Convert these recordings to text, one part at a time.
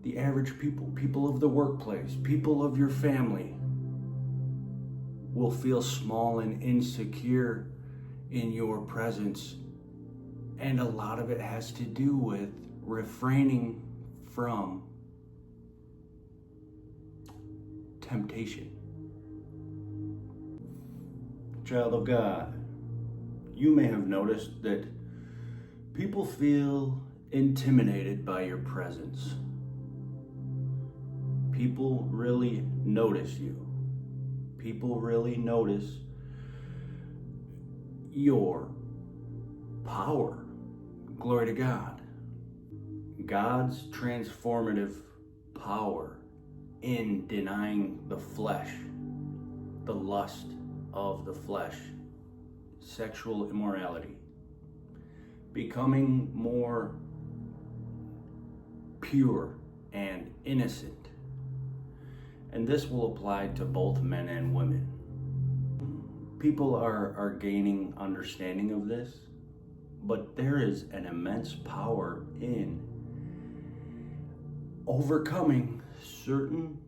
the average people of the workplace, people of your family, will feel small and insecure in your presence. And a lot of it has to do with refraining from temptation. Child of God, you may have noticed that people feel intimidated by your presence. People really notice you. People really notice your power. Glory to God. God's transformative power in denying the flesh, the lust of the flesh, sexual immorality, becoming more pure and innocent. And this will apply to both men and women. People are gaining understanding of this, but there is an immense power in overcoming certain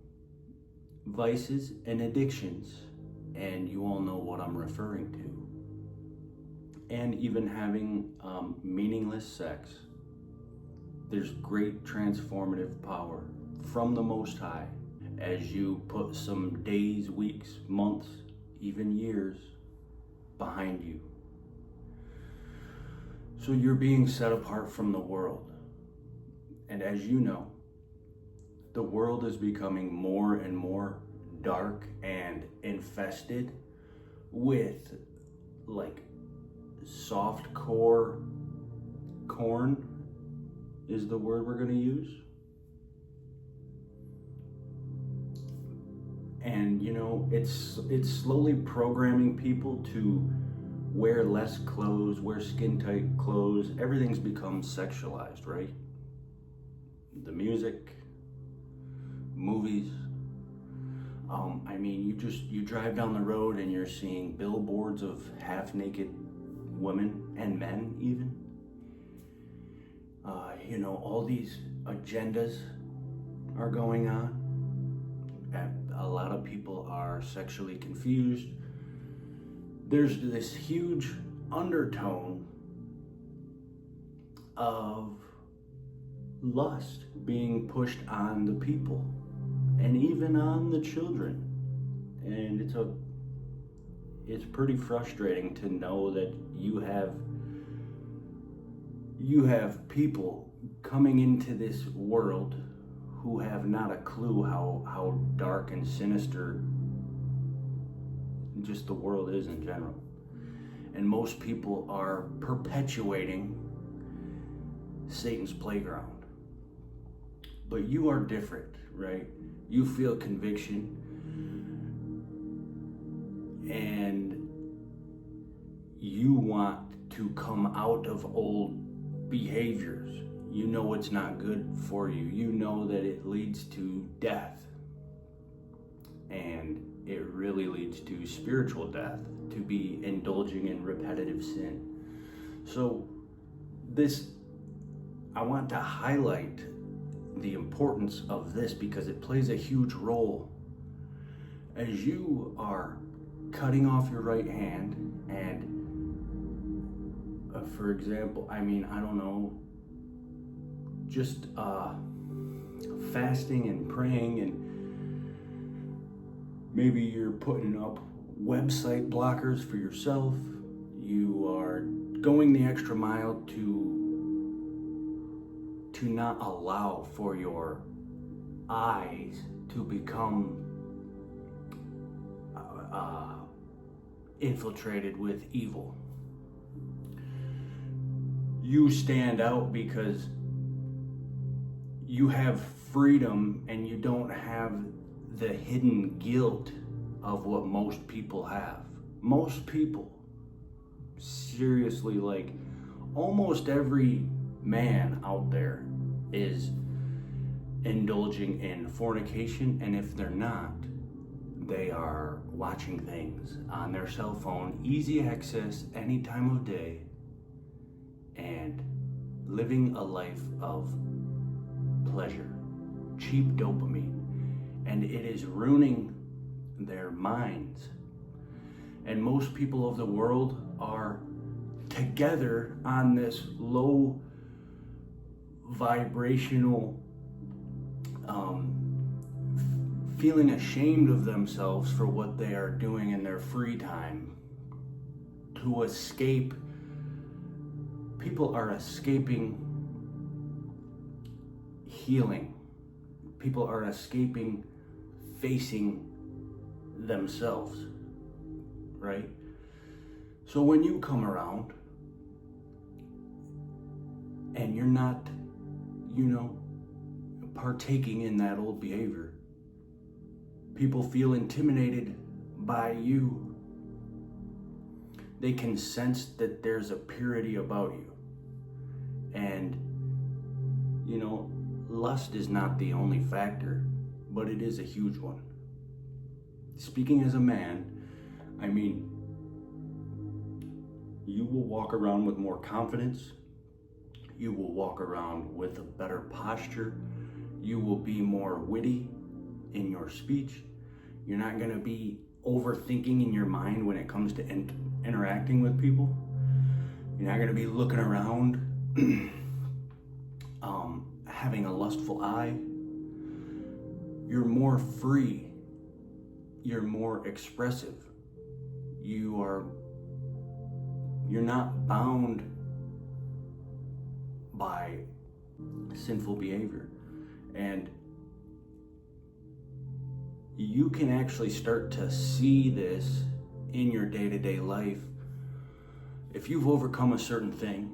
vices and addictions, and you all know what I'm referring to, and even having meaningless sex. There's great transformative power from the Most High as you put some days, weeks, months, even years behind you. So you're being set apart from the world. And as you know, the world is becoming more and more dark and infested with like soft core corn is the word we're going to use. And you know, it's slowly programming people to wear less clothes, wear skin tight clothes. Everything's become sexualized, right? The music, movies. I mean, you drive down the road and you're seeing billboards of half-naked women and men even. You know, all these agendas are going on. A lot of people are sexually confused. There's this huge undertone of lust being pushed on the people and even on the children. And it's pretty frustrating to know that you have people coming into this world who have not a clue how dark and sinister just the world is in general. And most people are perpetuating Satan's playground. But you are different, right? You feel conviction and you want to come out of old behaviors. You know it's not good for you. You know that it leads to death. And it really leads to spiritual death, to be indulging in repetitive sin. So I want to highlight the importance of this because it plays a huge role. As you are cutting off your right hand and, for example, I don't know, just fasting and praying, and maybe you're putting up website blockers for yourself. You are going the extra mile to not allow for your eyes to become infiltrated with evil. You stand out because you have freedom and you don't have the hidden guilt of what most people have. Most people, seriously, like almost every man out there is indulging in fornication, and if they're not, they are watching things on their cell phone, easy access any time of day, and living a life of pleasure. cheap dopamine, and it is ruining their minds. And most people of the world are together on this low vibrational, feeling ashamed of themselves for what they are doing in their free time to escape. People are escaping healing. People are escaping facing themselves, right? So when you come around and you're not, partaking in that old behavior, people feel intimidated by you. They can sense that there's a purity about you. And, lust is not the only factor, but it is a huge one. Speaking as a man, you will walk around with more confidence. You will walk around with a better posture. You will be more witty in your speech. You're not going to be overthinking in your mind when it comes to interacting with people. You're not going to be looking around, having a lustful eye. You're more free. You're more expressive. You're not bound by sinful behavior. And you can actually start to see this in your day-to-day life. If you've overcome a certain thing,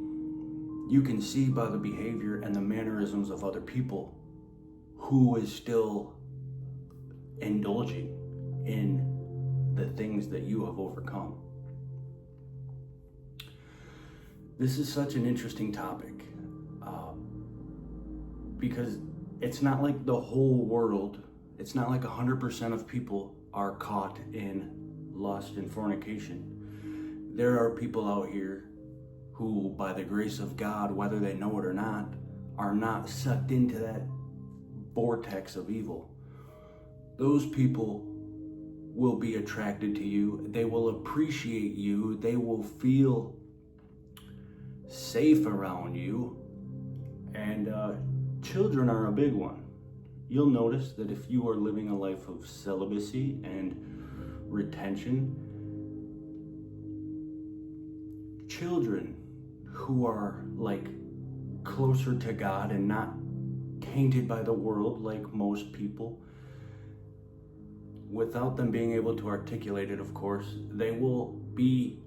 you can see by the behavior and the mannerisms of other people who is still indulging in the things that you have overcome. This is such an interesting topic because it's not like the whole world, it's not like 100% of people are caught in lust and fornication. There are people out here who, by the grace of God, whether they know it or not, are not sucked into that vortex of evil. Those people will be attracted to you. They will appreciate you. They will feel safe around you. And children are a big one. You'll notice that if you are living a life of celibacy and retention, children who are closer to God and not tainted by the world like most people, without them being able to articulate it, of course, they will be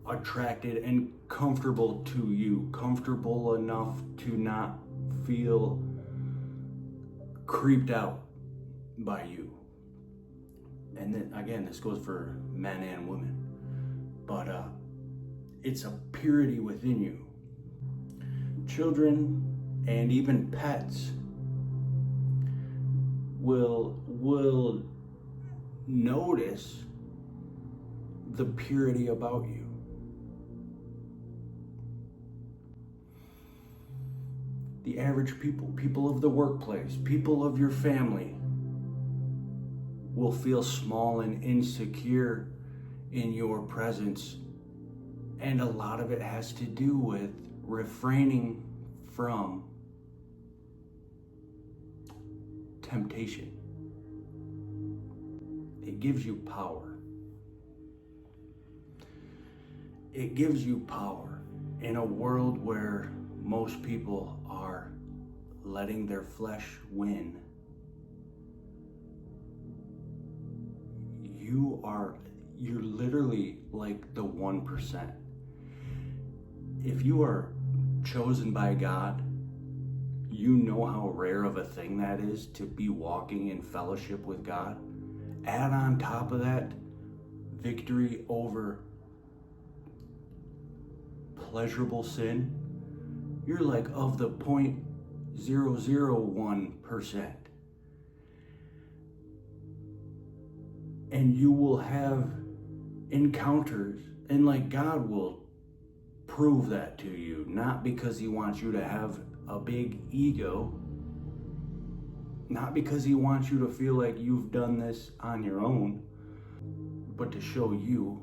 attracted and comfortable to you, comfortable enough to not feel creeped out by you. And then again, this goes for men and women, but it's a purity within you. Children and even pets will notice the purity about you. The average people of the workplace, people of your family, will feel small and insecure in your presence. And a lot of it has to do with refraining from temptation. It gives you power. It gives you power in a world where most people are letting their flesh win. You're literally like the 1%. If you are chosen by God, you know how rare of a thing that is to be walking in fellowship with God. Add on top of that victory over pleasurable sin, you're like of the 0.001%. And you will have encounters, and God will prove that to you, not because he wants you to have a big ego. Not because he wants you to feel like you've done this on your own, but to show you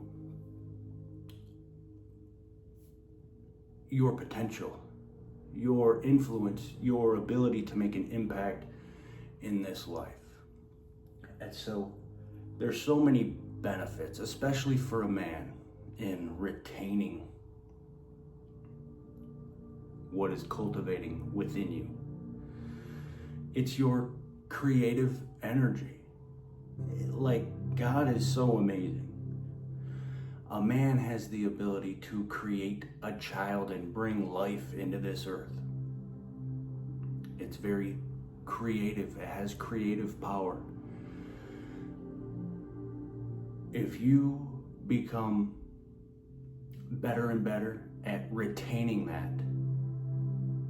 your potential, your influence, your ability to make an impact in this life. And so there's so many benefits, especially for a man, in retaining what is cultivating within you. It's your creative energy. Like, God is so amazing. A man has the ability to create a child and bring life into this earth. It's very creative. It has creative power. If you become better and better at retaining that,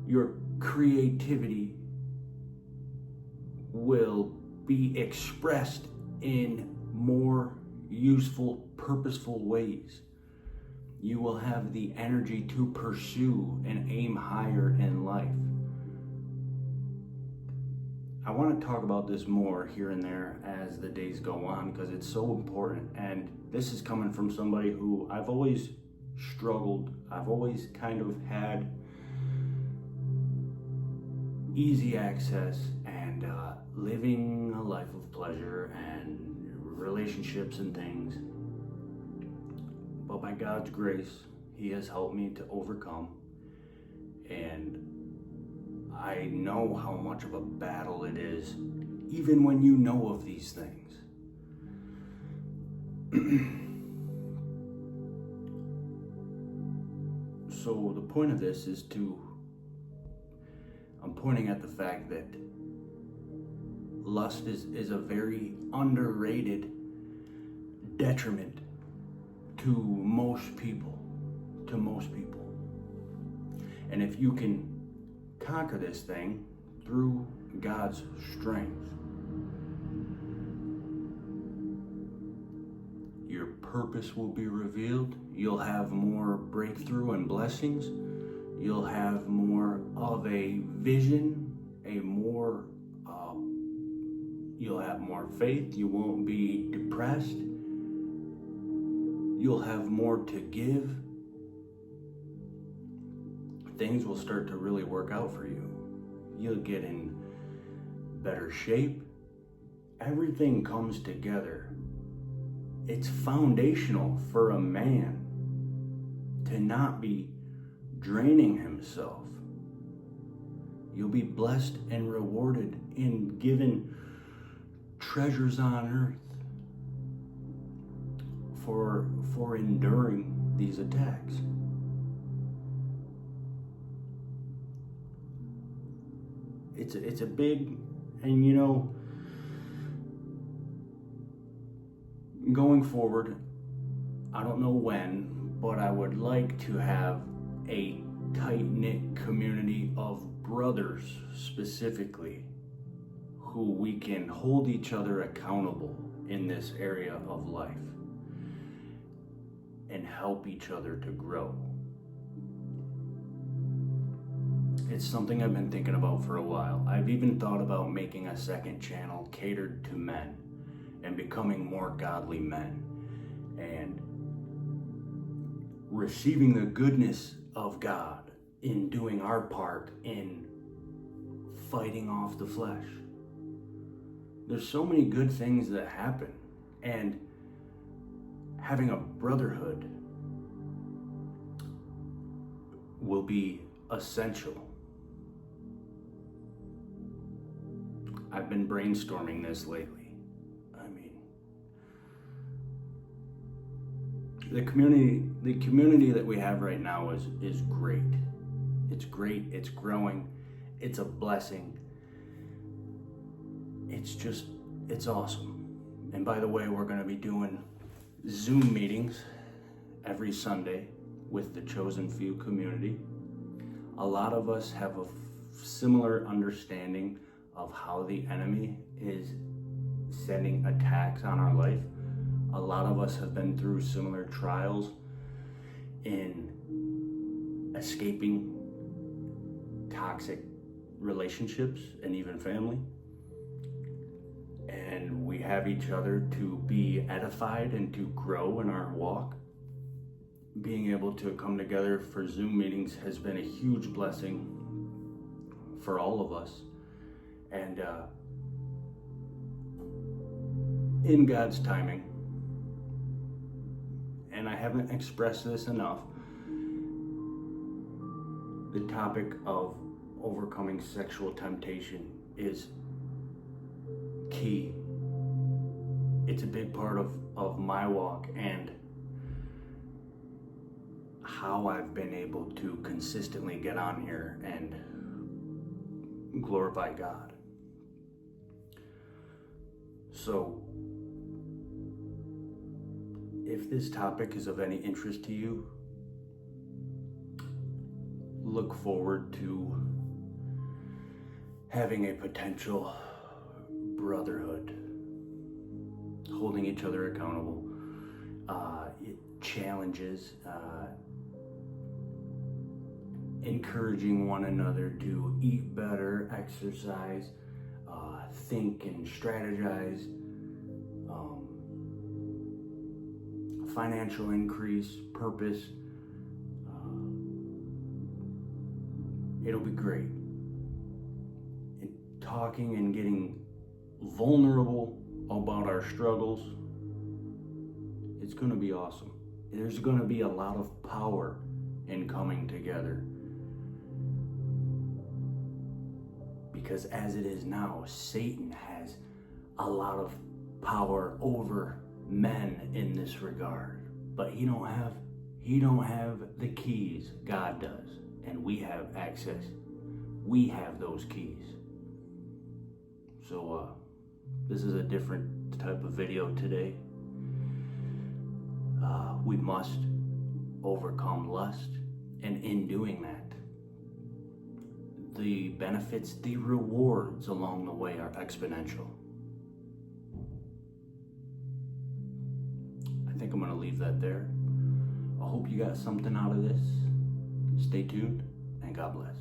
your creativity will be expressed in more useful, purposeful ways. You will have the energy to pursue and aim higher in life. I want to talk about this more here and there as the days go on, because it's so important. And this is coming from somebody who I've always struggled. I've always kind of had easy access and living a life of pleasure and relationships and things. But by God's grace, He has helped me to overcome. And I know how much of a battle it is, even when you know of these things. So the point of this is I'm pointing at the fact that lust is a very underrated detriment to most people. And if you can conquer this thing through God's strength, your purpose will be revealed. You'll have more breakthrough and blessings. You'll have more of a vision, you'll have more faith. You won't be depressed. You'll have more to give. Things will start to really work out for you. You'll get in better shape. Everything comes together. It's foundational for a man to not be draining himself. You'll be blessed and rewarded and given treasures on earth for enduring these attacks. It's a big, and you know, going forward, I don't know when, but I would like to have a tight-knit community of brothers specifically who we can hold each other accountable in this area of life and help each other to grow. It's something I've been thinking about for a while. I've even thought about making a second channel catered to men and becoming more godly men and receiving the goodness of God in doing our part in fighting off the flesh. There's so many good things that happen, and having a brotherhood will be essential. I've been brainstorming this lately. I mean, the community that we have right now is great. It's great, it's growing, it's a blessing. It's awesome. And by the way, we're going to be doing Zoom meetings every Sunday with the Chosen Few community. A lot of us have a similar understanding of how the enemy is sending attacks on our life. A lot of us have been through similar trials in escaping toxic relationships and even family. and we have each other to be edified and to grow in our walk. Being able to come together for Zoom meetings has been a huge blessing for all of us. And in God's timing, and I haven't expressed this enough, the topic of overcoming sexual temptation is key. It's a big part of my walk and how I've been able to consistently get on here and glorify God. So, if this topic is of any interest to you, look forward to having a potential brotherhood, holding each other accountable, challenges, encouraging one another to eat better, exercise, think and strategize, financial increase, purpose. It'll be great. And talking and getting vulnerable about our struggles, it's going to be awesome. There's going to be a lot of power in coming together. Because as it is now, Satan has a lot of power over men in this regard. But he don't have the keys. God does. And we have access. We have those keys. So this is a different type of video today. We must overcome lust, and in doing that, the benefits, the rewards along the way are exponential. I think I'm going to leave that there. I hope you got something out of this. Stay tuned, and God bless.